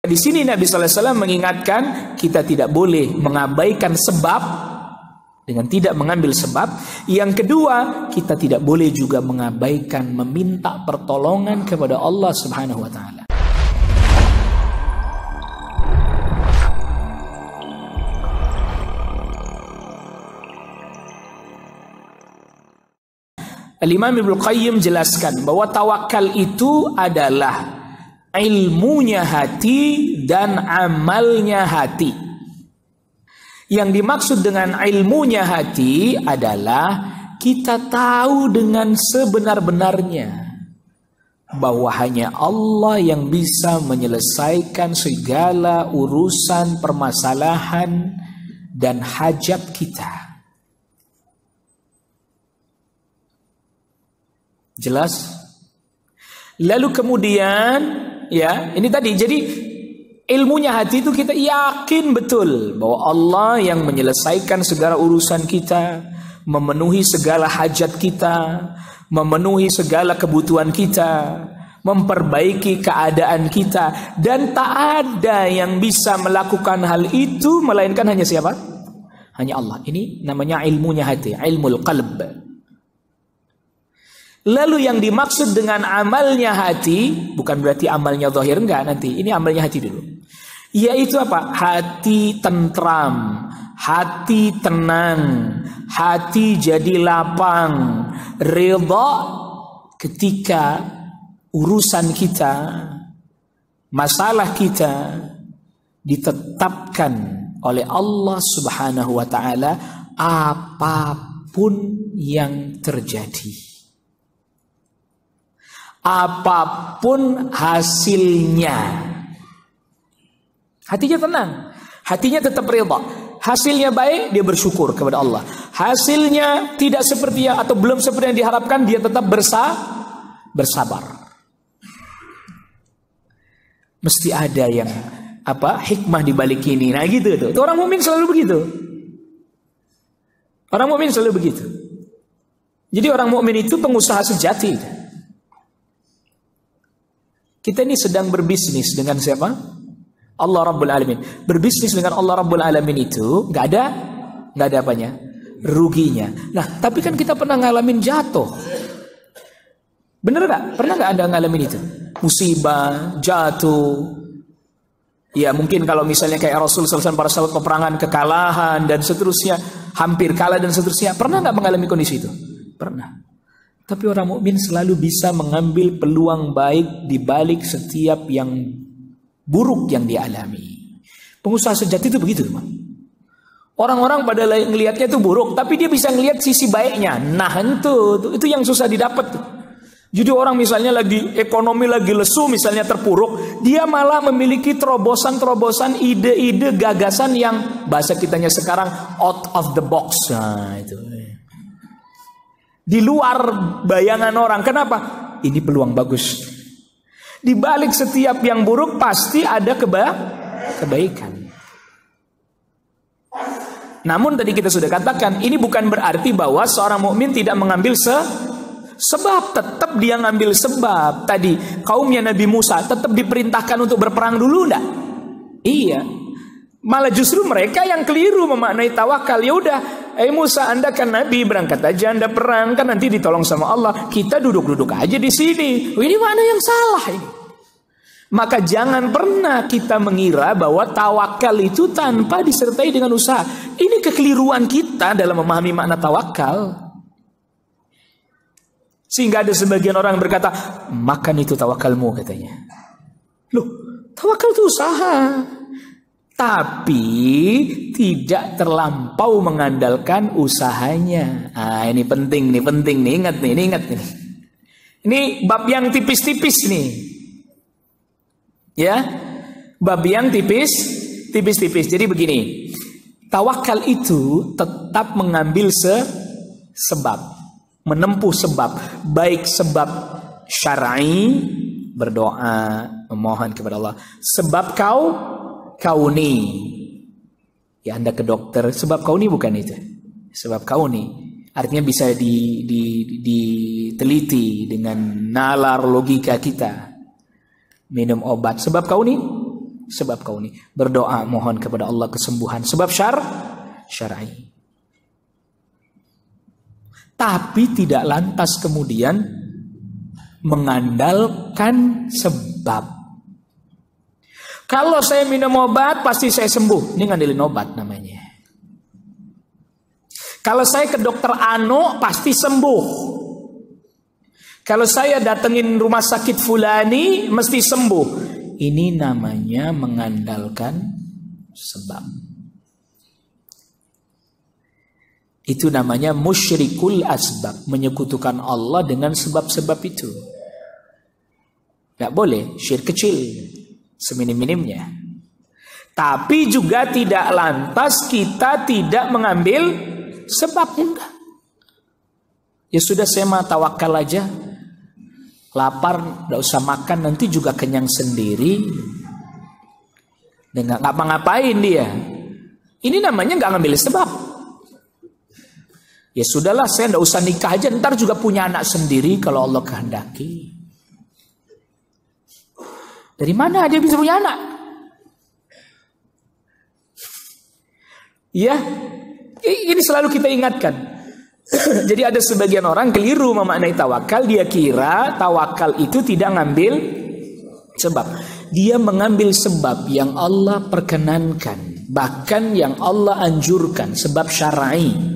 Di sini Nabi sallallahu alaihi wasallam mengingatkan kita tidak boleh mengabaikan sebab dengan tidak mengambil sebab. Yang kedua, kita tidak boleh juga mengabaikan meminta pertolongan kepada Allah Subhanahu wa taala. Al-Imam Ibnu Qayyim jelaskan bahwa tawakal itu adalah ilmunya hati dan amalnya hati. Yang dimaksud dengan ilmunya hati adalah kita tahu dengan sebenar-benarnya bahwa hanya Allah yang bisa menyelesaikan segala urusan, permasalahan dan hajat kita. Jelas? Lalu kemudian, ya, ini tadi, jadi ilmunya hati itu kita yakin betul bahwa Allah yang menyelesaikan segala urusan kita, memenuhi segala hajat kita, memenuhi segala kebutuhan kita, memperbaiki keadaan kita, dan tak ada yang bisa melakukan hal itu melainkan hanya siapa? Hanya Allah. Ini namanya ilmunya hati, ilmul qalb. Lalu yang dimaksud dengan amalnya hati bukan berarti amalnya zahir, enggak, nanti. Ini amalnya hati dulu. Yaitu apa? Hati tentram, hati tenang, hati jadi lapang, ridha ketika urusan kita, masalah kita ditetapkan oleh Allah Subhanahu wa taala apapun yang terjadi. Apapun hasilnya, hatinya tenang, hatinya tetap ridha. Hasilnya baik, dia bersyukur kepada Allah. Hasilnya tidak seperti yang atau belum seperti yang diharapkan, dia tetap bersabar. Mesti ada yang hikmah di balik ini. Nah gitu tuh. Orang mukmin selalu begitu. Orang mukmin selalu begitu. Jadi orang mukmin itu pengusaha sejati. Kita ini sedang berbisnis dengan siapa? Allah Rabbul Alamin. Berbisnis dengan Allah Rabbul Alamin itu nggak ada apanya? Ruginya. Nah, tapi kan kita pernah ngalamin jatuh. Bener nggak? Pernah nggak Anda ngalamin itu? Musibah, jatuh. Ya mungkin kalau misalnya kayak Rasul SAW pada saat peperangan kekalahan dan seterusnya, hampir kalah dan seterusnya. Pernah nggak mengalami kondisi itu? Pernah. Tapi orang mukmin selalu bisa mengambil peluang baik di balik setiap yang buruk yang dialami. Pengusaha sejati itu begitu, teman. Orang-orang pada ngelihatnya itu buruk, tapi dia bisa ngelihat sisi baiknya. Nah, itu yang susah didapat tuh. Jadi orang misalnya lagi ekonomi lagi lesu, misalnya terpuruk, dia malah memiliki terobosan-terobosan, ide-ide, gagasan yang bahasa kitanya sekarang out of the box. Nah, itu. Di luar bayangan orang. Kenapa? Ini peluang bagus. Di balik setiap yang buruk pasti ada kebaikan. Namun tadi kita sudah katakan, ini bukan berarti bahwa seorang mukmin tidak mengambil sebab. Tetap dia ngambil sebab. Tadi kaumnya Nabi Musa tetap diperintahkan untuk berperang dulu enggak? Iya. Malah justru mereka yang keliru memaknai tawakal. Ya udah, Musa, Anda kan Nabi, berangkat aja Anda perang, kan nanti ditolong sama Allah. Kita duduk-duduk aja di sini. Ini mana yang salah ini? Maka jangan pernah kita mengira bahwa tawakal itu tanpa disertai dengan usaha. Ini kekeliruan kita dalam memahami makna tawakal. Sehingga ada sebagian orang berkata, makan itu tawakalmu, katanya. Loh, tawakal itu usaha. Tapi tidak terlampau mengandalkan usahanya. Ah, ini penting nih, ingat nih. Ini bab yang tipis-tipis nih. Ya, bab yang tipis-tipis. Jadi begini, tawakal itu tetap mengambil sebab, menempuh sebab, baik sebab syar'i, berdoa, memohon kepada Allah, sebab kauni. Ya, Anda ke dokter, sebab kauni bukan itu. Sebab kauni artinya bisa diteliti dengan nalar logika kita. Minum obat, sebab kauni sebab kauni. Berdoa mohon kepada Allah kesembuhan, sebab syar'i. Tapi tidak lantas kemudian mengandalkan sebab. Kalau saya minum obat pasti saya sembuh. Ini ngandelin obat namanya. Kalau saya ke dokter Ano pasti sembuh. Kalau saya datengin rumah sakit fulani mesti sembuh. Ini namanya mengandalkan sebab. Itu namanya musyrikul asbab, menyekutukan Allah dengan sebab-sebab itu. Tidak boleh, syirik kecil, seminim-minimnya. Tapi juga tidak lantas kita tidak mengambil sebab, enggak. Ya sudah, saya mah tawakal aja. Lapar, tidak usah makan, nanti juga kenyang sendiri. Dan nggak ngapa-ngapain dia. Ini namanya nggak ngambil sebab. Ya sudahlah, saya tidak usah nikah aja, ntar juga punya anak sendiri kalau Allah kehendaki. Dari mana dia bisa punya anak? Ya, ini selalu kita ingatkan. Jadi ada sebagian orang keliru memaknai tawakal. Dia kira tawakal itu tidak ngambil sebab. Dia mengambil sebab yang Allah perkenankan, bahkan yang Allah anjurkan, sebab syar'i.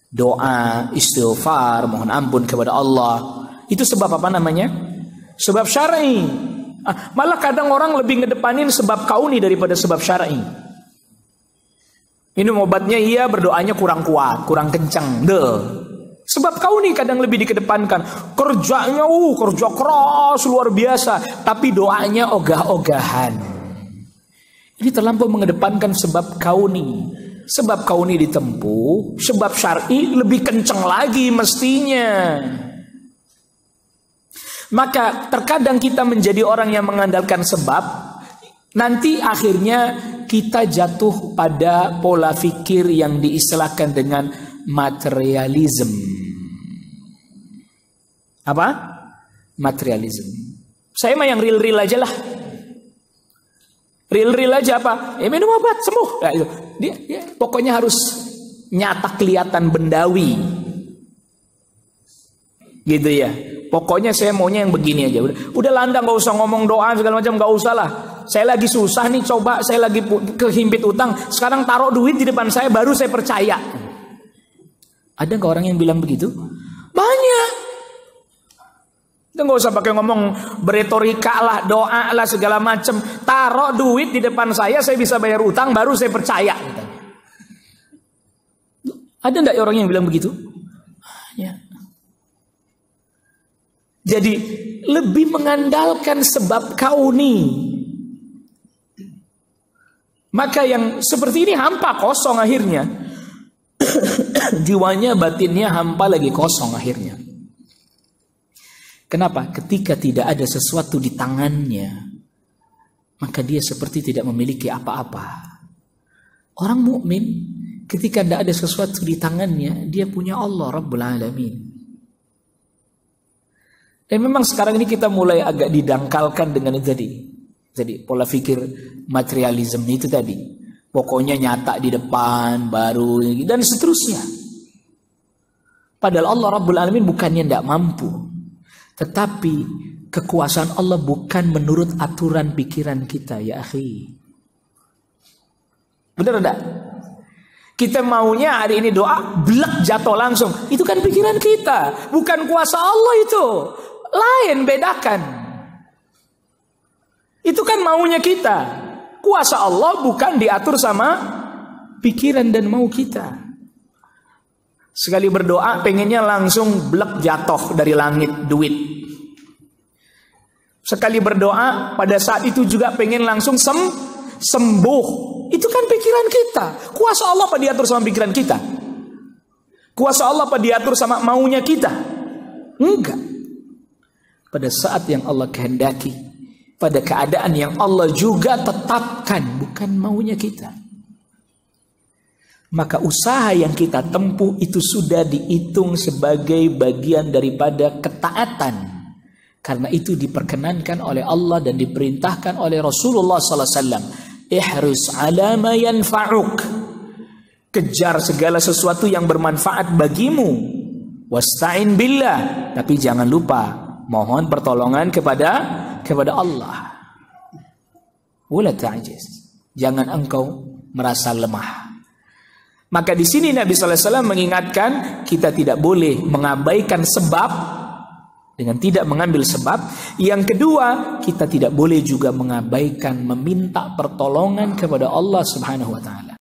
Doa, istighfar, mohon ampun kepada Allah. Itu sebab apa namanya? Sebab syar'i. Malah kadang orang lebih ngedepanin sebab kauni daripada sebab syar'i. Minum obatnya iya, berdoanya kurang kuat, kurang kencang. Sebab kauni kadang lebih dikedepankan. Kerjanya kerja keras luar biasa, tapi doanya ogah-ogahan. Ini terlampau mengedepankan sebab kauni. Sebab kauni ditempuh, sebab syar'i lebih kencang lagi mestinya. Maka terkadang kita menjadi orang yang mengandalkan sebab, nanti akhirnya kita jatuh pada pola fikir yang diistilahkan dengan materialism. Apa? Materialism. Saya mah yang real-real aja lah. Real aja apa? Ya minum obat sembuh. Nah, itu. Dia pokoknya harus nyata kelihatan bendawi. Gitu ya. Pokoknya saya maunya yang begini aja. Udah landang, nggak usah ngomong doa segala macam, nggak usah lah. Saya lagi susah nih, coba saya lagi kehimpit utang. Sekarang taruh duit di depan saya, baru saya percaya. Ada nggak orang yang bilang begitu? Banyak. Itu nggak usah pakai ngomong beretorika lah, doa lah segala macam. Taruh duit di depan saya bisa bayar utang, baru saya percaya. Ada nggak orang yang bilang begitu? Ya. Jadi lebih mengandalkan sebab kauni. Maka yang seperti ini hampa, kosong akhirnya. Jiwanya, batinnya hampa lagi, kosong akhirnya. Kenapa? Ketika tidak ada sesuatu di tangannya, maka dia seperti tidak memiliki apa-apa. Orang mukmin ketika tidak ada sesuatu di tangannya, dia punya Allah Rabbul Alamin. Dan memang sekarang ini kita mulai agak didangkalkan dengan itu tadi. Jadi pola pikir materialisme itu tadi. Pokoknya nyata di depan, baru, dan seterusnya. Padahal Allah Rabbul Alamin bukannya tidak mampu. Tetapi kekuasaan Allah bukan menurut aturan pikiran kita, ya akhi. Benar enggak? Kita maunya hari ini doa, blek jatuh langsung. Itu kan pikiran kita, bukan kuasa Allah itu. Lain, bedakan. Itu kan maunya kita. Kuasa Allah bukan diatur sama pikiran dan mau kita. Sekali berdoa pengennya langsung blek jatuh dari langit duit. Sekali berdoa pada saat itu juga pengen langsung sembuh. Itu kan pikiran kita. Kuasa Allah apa diatur sama pikiran kita? Kuasa Allah apa diatur sama maunya kita? Enggak. Pada saat yang Allah kehendaki, pada keadaan yang Allah juga tetapkan, bukan maunya kita. Maka usaha yang kita tempuh itu sudah dihitung sebagai bagian daripada ketaatan Karena itu diperkenankan oleh Allah dan diperintahkan oleh Rasulullah SAW. Ihrus ala ma yanfa'uk. Kejar segala sesuatu yang bermanfaat bagimu. Wasta'in billah. Tapi jangan lupa mohon pertolongan kepada Allah. Wala ta'jiz. Jangan engkau merasa lemah. Maka di sini Nabi sallallahu alaihi wasallam mengingatkan kita tidak boleh mengabaikan sebab dengan tidak mengambil sebab. Yang kedua, kita tidak boleh juga mengabaikan meminta pertolongan kepada Allah Subhanahu wa taala.